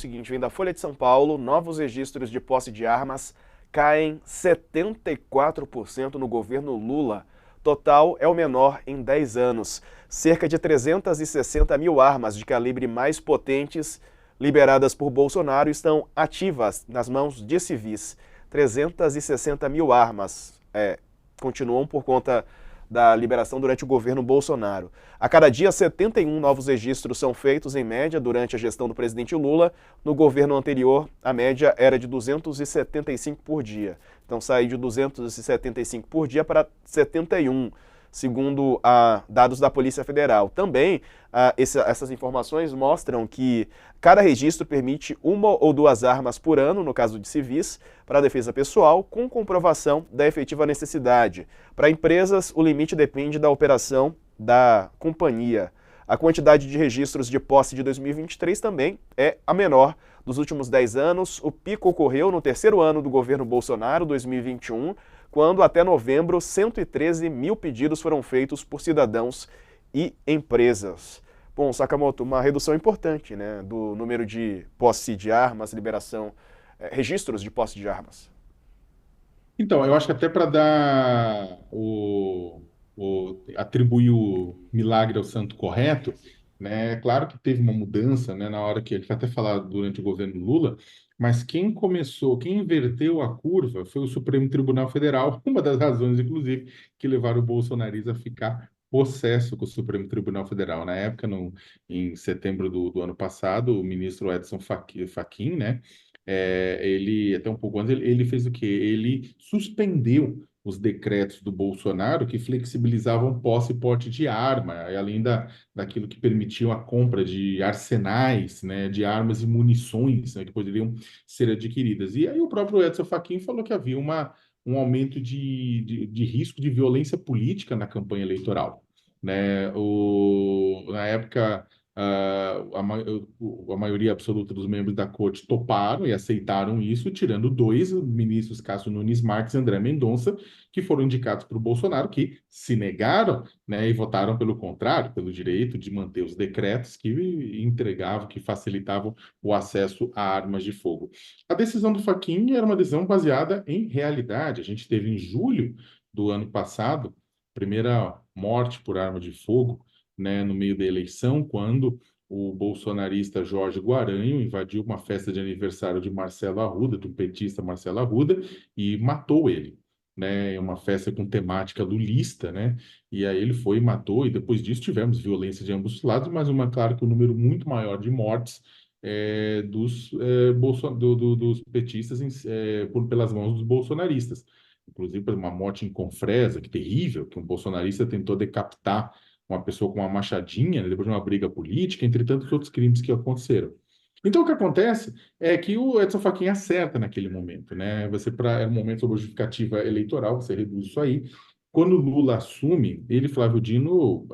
seguinte, vem da Folha de São Paulo, novos registros de posse de armas caem 74% no governo Lula. Total é o menor em 10 anos. Cerca de 360 mil armas de calibre mais potentes liberadas por Bolsonaro estão ativas nas mãos de civis. 360 mil armas continuam por conta da liberação durante o governo Bolsonaro. A cada dia, 71 novos registros são feitos, em média, durante a gestão do presidente Lula. No governo anterior, a média era de 275 por dia. Então, saiu de 275 por dia para 71, segundo dados da Polícia Federal. Também, essas informações mostram que cada registro permite uma ou duas armas por ano, no caso de civis, para a defesa pessoal, com comprovação da efetiva necessidade. Para empresas, o limite depende da operação da companhia. A quantidade de registros de posse de 2023 também é a menor dos últimos 10 anos. O pico ocorreu no terceiro ano do governo Bolsonaro, 2021, quando até novembro 113 mil pedidos foram feitos por cidadãos e empresas. Bom, Sakamoto, uma redução importante, né, do número de posse de armas, liberação, registros de posse de armas. Então, eu acho que até para dar atribuir o milagre ao santo correto, né? É claro que teve uma mudança, né, na hora que ele foi até falado durante o governo Lula, mas quem inverteu a curva foi o Supremo Tribunal Federal, uma das razões, inclusive, que levaram o bolsonarismo a ficar possesso com o Supremo Tribunal Federal. Na época, em setembro do ano passado, o ministro Edson Fachin, né? Ele, até um pouco antes, ele fez o quê? Ele suspendeu os decretos do Bolsonaro que flexibilizavam posse e porte de arma, além daquilo que permitiam a compra de arsenais, né, de armas e munições, né, que poderiam ser adquiridas. E aí o próprio Edson Fachin falou que havia um aumento de risco de violência política na campanha eleitoral. Né? Na época, a maioria absoluta dos membros da corte toparam e aceitaram isso, tirando dois ministros, Cássio Nunes Marques e André Mendonça, que foram indicados por Bolsonaro, que se negaram, né, e votaram pelo contrário, pelo direito de manter os decretos que entregavam, que facilitavam o acesso a armas de fogo. A decisão do Fachin era uma decisão baseada em realidade. A gente teve em julho do ano passado, primeira morte por arma de fogo, né, no meio da eleição, quando o bolsonarista Jorge Guaranho invadiu uma festa de aniversário de Marcelo Arruda, do petista Marcelo Arruda, e matou ele. Né, uma festa com temática lulista, né? E aí ele foi e matou, e depois disso tivemos violência de ambos os lados, mas claro que o número muito maior de mortes dos petistas pelas mãos dos bolsonaristas. Inclusive, uma morte em Confresa, que terrível, que um bolsonarista tentou decapitar uma pessoa com uma machadinha, né, depois de uma briga política, entre tantos outros crimes que aconteceram. Então, o que acontece é que o Edson Fachin acerta naquele momento, né? Era um momento sobre justificativa eleitoral, você reduz isso aí. Quando Lula assume, ele e Flávio Dino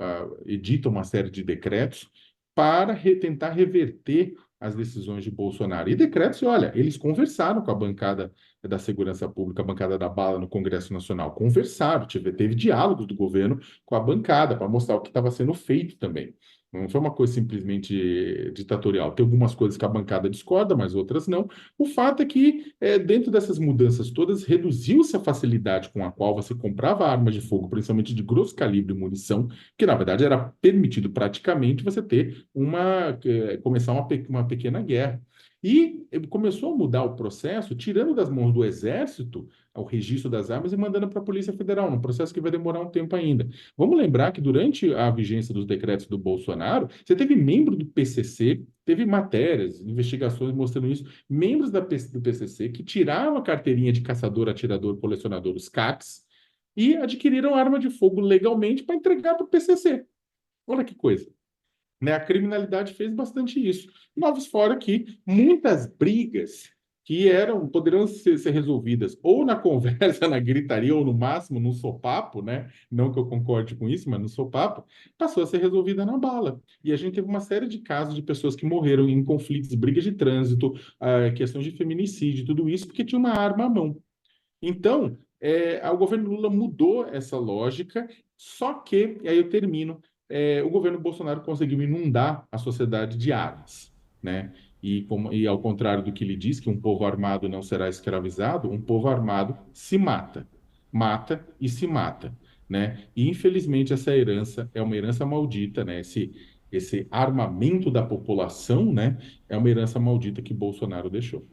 editam uma série de decretos para tentar reverter as decisões de Bolsonaro. E decretos, olha, eles conversaram com a bancada da Segurança Pública, a bancada da bala no Congresso Nacional. Conversaram, teve diálogos do governo com a bancada para mostrar o que estava sendo feito também. Não foi uma coisa simplesmente ditatorial. Tem algumas coisas que a bancada discorda, mas outras não. O fato é que, dentro dessas mudanças todas, reduziu-se a facilidade com a qual você comprava armas de fogo, principalmente de grosso calibre e munição, que na verdade era permitido praticamente você ter começar uma pequena guerra. E ele começou a mudar o processo, tirando das mãos do Exército o registro das armas e mandando para a Polícia Federal, um processo que vai demorar um tempo ainda. Vamos lembrar que durante a vigência dos decretos do Bolsonaro, você teve membro do PCC, teve matérias, investigações mostrando isso, membros do PCC que tiraram a carteirinha de caçador, atirador, colecionador, os CACs, e adquiriram arma de fogo legalmente para entregar para o PCC. Olha que coisa. Né? A criminalidade fez bastante isso. Novos fora que muitas brigas que poderiam ser resolvidas ou na conversa, na gritaria, ou no máximo no sopapo, né? Não que eu concorde com isso, mas no sopapo, passou a ser resolvida na bala. E a gente teve uma série de casos de pessoas que morreram em conflitos, brigas de trânsito, questões de feminicídio, tudo isso, porque tinha uma arma à mão. Então, o governo Lula mudou essa lógica, só que, e aí eu termino, o governo Bolsonaro conseguiu inundar a sociedade de armas, né? E ao contrário do que ele diz, que um povo armado não será escravizado, um povo armado se mata. Mata e se mata, né? E, infelizmente, essa herança é uma herança maldita, né? Esse armamento da população, né? É uma herança maldita que Bolsonaro deixou.